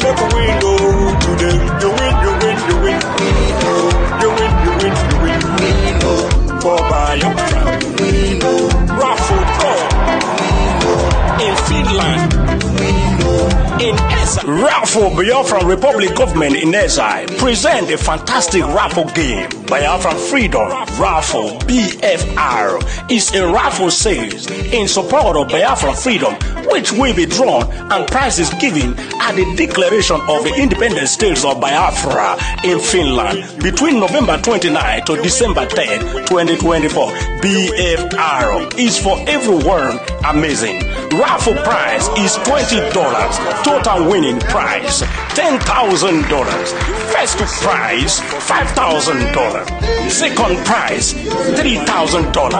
make a window today. You win, you win, you win. You win, you win, you win. For Biafra. Raffle in Finland. In exile. Raffle Biafra Republic Government in exile present a fantastic raffle game. Biafra Freedom Raffle BFR is a raffle sales in support of Biafra Freedom, which will be drawn and prizes given at the declaration of the independent states of Biafra in Finland between November 29 to December 10, 2024. BFR is for everyone amazing. Raffle prize is $20. Total winning prize $10,000. First prize $5,000. Second prize $3,000.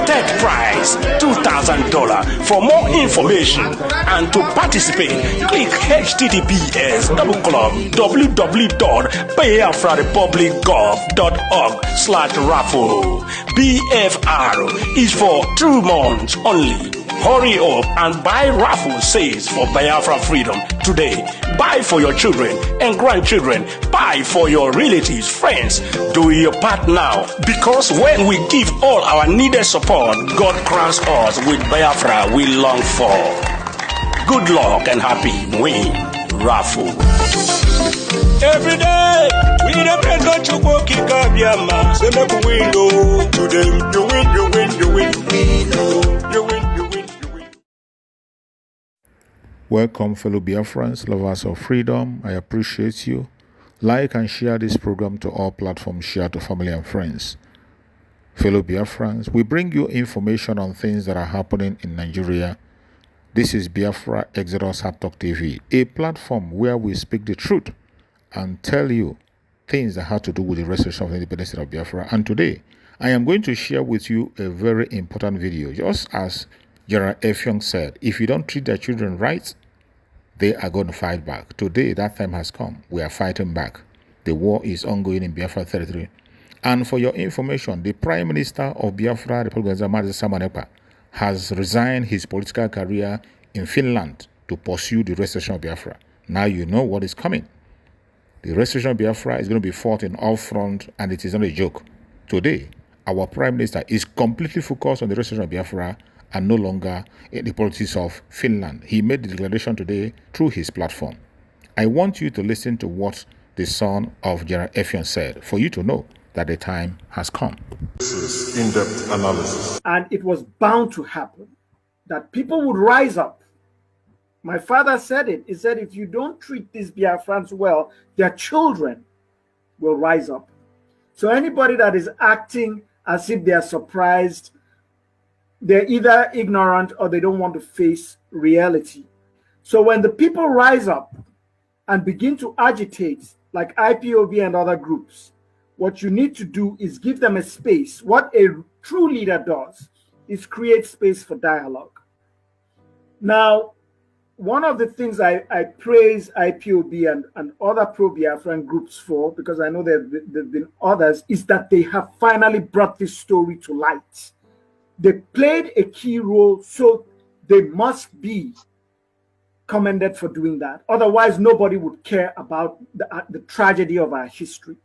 Third prize $2,000. For more information and to participate, click https://www.biafrarepublicgov.org/raffle. BFR is for 2 months only. Hurry up and buy raffle sales for Biafra Freedom today. Buy for your children and grandchildren. Buy for your relatives, friends. Do your part now, because when we give all our needed support, God crowns us with Biafra we long for. Good luck and happy win. Raffle. Every day, we need a friend not to walk in Kabiama. Send up a window to them. You win, you win, you win. You win, you win. Welcome, fellow Biafrans, lovers of freedom. I appreciate you. Like and share this program to all platforms. Share to family and friends. Fellow Biafrans, we bring you information on things that are happening in Nigeria. This is Biafra Exodus Hard Talk TV, a platform where we speak the truth and tell you things that have to do with the restoration of the independent state of Biafra. And today, I am going to share with you a very important video. Just as General Effiong said, if you don't treat their children right, they are going to fight back. Today, that time has come. We are fighting back. The war is ongoing in Biafra territory. And for your information, the Prime Minister of Biafra, Republic of Samanepa, has resigned his political career in Finland to pursue the restoration of Biafra. Now you know what is coming. The restoration of Biafra is going to be fought in all fronts, and it is not a joke. Today, our Prime Minister is completely focused on the restoration of Biafra and no longer in the politics of Finland. He made the declaration today through his platform. I want you to listen to what the son of General Effiong said for you to know that the time has come. This is in-depth analysis. And it was bound to happen, that people would rise up. My father said it. He said, if you don't treat these Biafrans well, their children will rise up. So anybody that is acting as if they are surprised, they're either ignorant or they don't want to face reality. So when the people rise up and begin to agitate, like IPOB and other groups, what you need to do is give them a space. What a true leader does is create space for dialogue. Now, one of the things I praise IPOB and other pro-Biafran groups for, because I know there have been others, is that they have finally brought this story to light. They played a key role, so they must be commended for doing that. Otherwise, nobody would care about the tragedy of our history.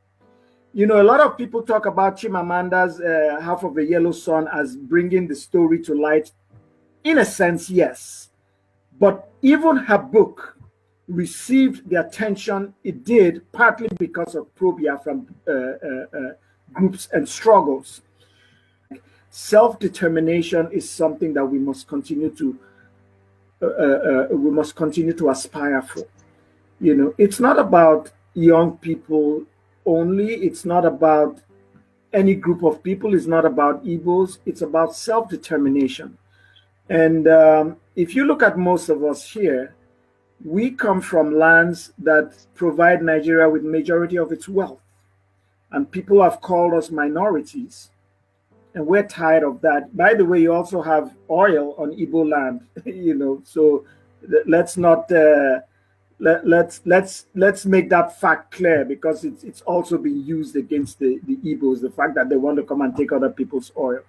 You know, a lot of people talk about Chimamanda's Half of a Yellow Sun as bringing the story to light. In a sense, yes. But even her book received the attention it did, partly because of pro-Biafran groups and struggles. Self-determination is something that we must continue to aspire for. You know, it's not about young people only. It's not about any group of people. It's not about Igbos. It's about self-determination. And if you look at most of us here, we come from lands that provide Nigeria with majority of its wealth. And people have called us minorities. And we're tired of that. By the way, you also have oil on Igbo land, you know. So let's not let's make that fact clear, because it's also being used against the Igbos. The fact that they want to come and take other people's oil.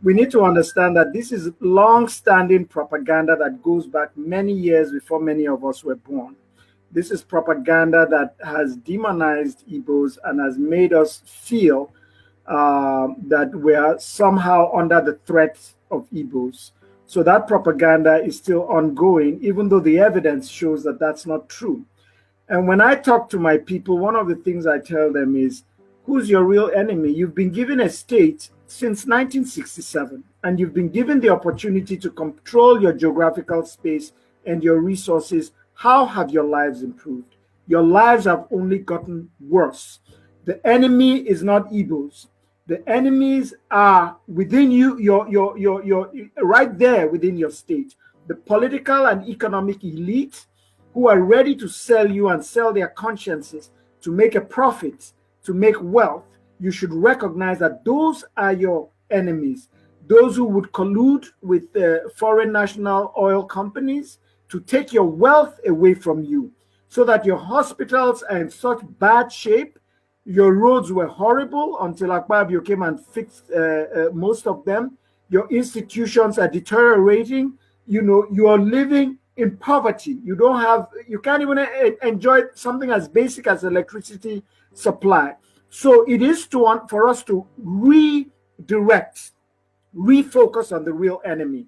We need to understand that this is long-standing propaganda that goes back many years before many of us were born. This is propaganda that has demonized Igbos and has made us feel that we are somehow under the threat of Igbos. So that propaganda is still ongoing, even though the evidence shows that that's not true. And when I talk to my people, one of the things I tell them is, who's your real enemy? You've been given a state since 1967, and you've been given the opportunity to control your geographical space and your resources. How have your lives improved? Your lives have only gotten worse. The enemy is not Igbos. The enemies are within you, your right there within your state. The political and economic elite who are ready to sell you and sell their consciences to make a profit, to make wealth. You should recognize that those are your enemies. Those who would collude with foreign national oil companies to take your wealth away from you, so that your hospitals are in such bad shape. Your roads were horrible until Akpabio came and fixed most of them. Your institutions are deteriorating. You know, you are living in poverty. You can't even enjoy something as basic as electricity supply. So it is for us to redirect, refocus on the real enemy.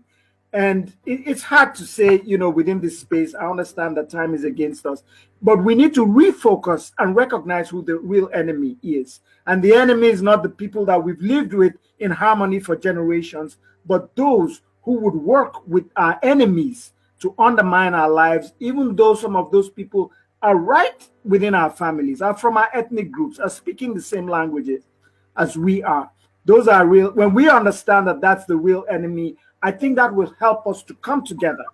And it's hard to say, you know, within this space. I understand that time is against us, but we need to refocus and recognize who the real enemy is. And the enemy is not the people that we've lived with in harmony for generations, but those who would work with our enemies to undermine our lives, even though some of those people are right within our families, are from our ethnic groups, are speaking the same languages as we are. Those are real. When we understand that that's the real enemy, I think that will help us to come together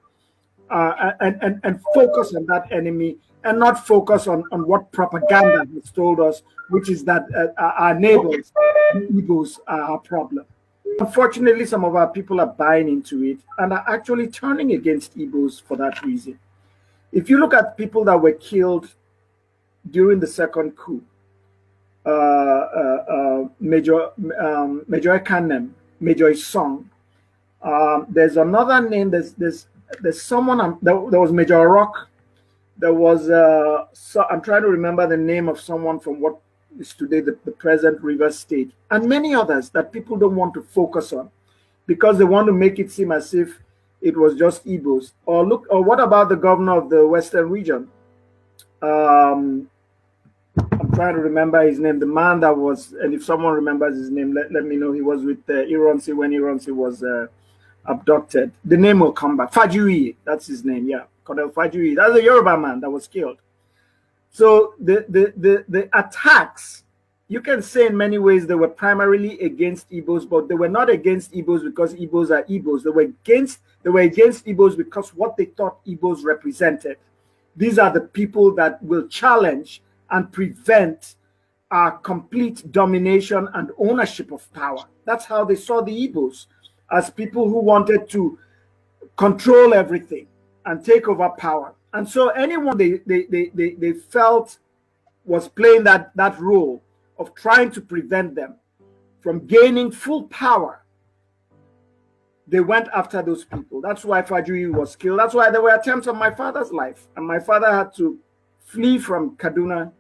and focus on that enemy, and not focus on what propaganda has told us, which is that our neighbors, the Igbos, are our problem. Unfortunately, some of our people are buying into it and are actually turning against Igbos for that reason. If you look at people that were killed during the second coup, Major Ekanem, Major Song, there's another name. There's someone. There was Major Rock. There was I'm trying to remember the name of someone from what is today the present Rivers State, and many others that people don't want to focus on because they want to make it seem as if it was just Igbos. Or what about the governor of the Western region? I'm trying to remember his name. The man that was, and if someone remembers his name, let me know. He was with Ironsi when Ironsi was abducted. The name will come back. Fajui, that's his name. Yeah, Colonel Fajui. That's a Yoruba man that was killed. So the attacks, you can say in many ways they were primarily against Igbos, but they were not against Igbos because Igbos are Igbos. They were against Igbos because what they thought Igbos represented. These are the people that will challenge and prevent our complete domination and ownership of power. That's how they saw the Igbos, as people who wanted to control everything and take over power. And so anyone they felt was playing that role of trying to prevent them from gaining full power, they went after those people. That's why Fajui was killed. That's why there were attempts on my father's life. And my father had to flee from Kaduna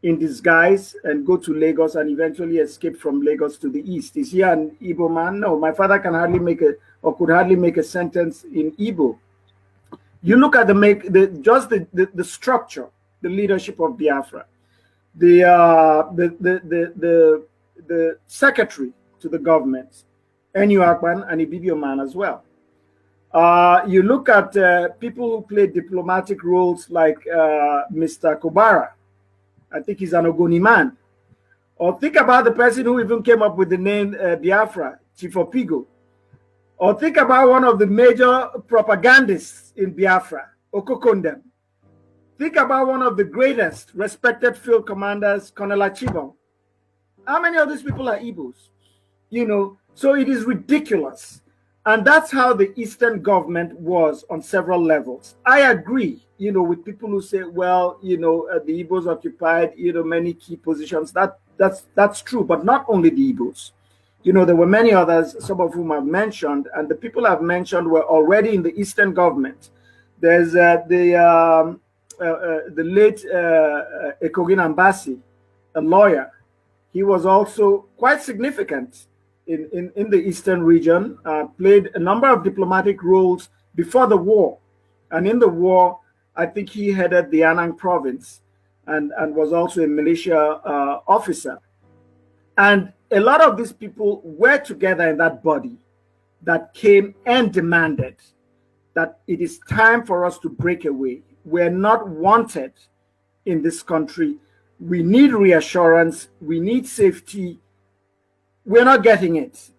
in disguise and go to Lagos and eventually escape from Lagos to the east. Is he an Igbo man? No, my father could hardly make a sentence in Igbo. You look at the structure, the leadership of Biafra, the secretary to the government, Enyu Akpan and Ibibio man as well. You look at people who play diplomatic roles like Mr. Kobara. I think he's an Ogoni man. Or think about the person who even came up with the name Biafra, Chief Opigo. Or think about one of the major propagandists in Biafra, Okokondem. Think about one of the greatest respected field commanders, Colonel Achibong. How many of these people are Igbos? You know, so it is ridiculous. And that's how the Eastern government was on several levels. I agree, you know, with people who say, well, you know, the Igbos occupied, you know, many key positions. That's true, but not only the Igbos. You know, there were many others, some of whom I've mentioned, and the people I've mentioned were already in the Eastern government. There's the late Ekogin Ambasi, a lawyer. He was also quite significant in the Eastern region, played a number of diplomatic roles before the war. And in the war, I think he headed the Anang province and was also a militia officer. And a lot of these people were together in that body that came and demanded that it is time for us to break away. We're not wanted in this country. We need reassurance. We need safety. We're not getting it.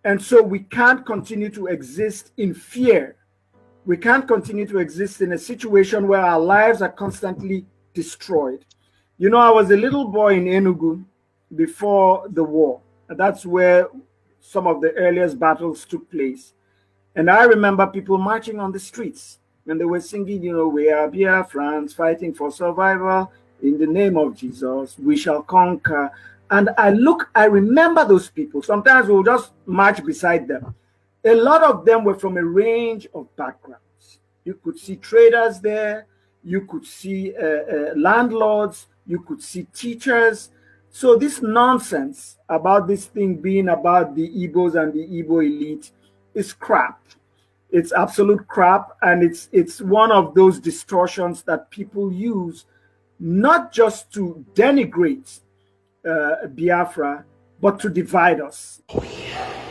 And so we can't continue to exist in fear. We can't continue to exist in a situation where our lives are constantly destroyed. You know, I was a little boy in Enugu before the war. That's where some of the earliest battles took place. And I remember people marching on the streets and they were singing, you know, we are Biafrans fighting for survival in the name of Jesus, we shall conquer. And I remember those people. Sometimes we'll just march beside them. A lot of them were from a range of backgrounds. You could see traders there, you could see landlords, you could see teachers. So this nonsense about this thing being about the Igbos and the Igbo elite is crap. It's absolute crap, and it's one of those distortions that people use not just to denigrate Biafra, but to divide us. Oh, yeah.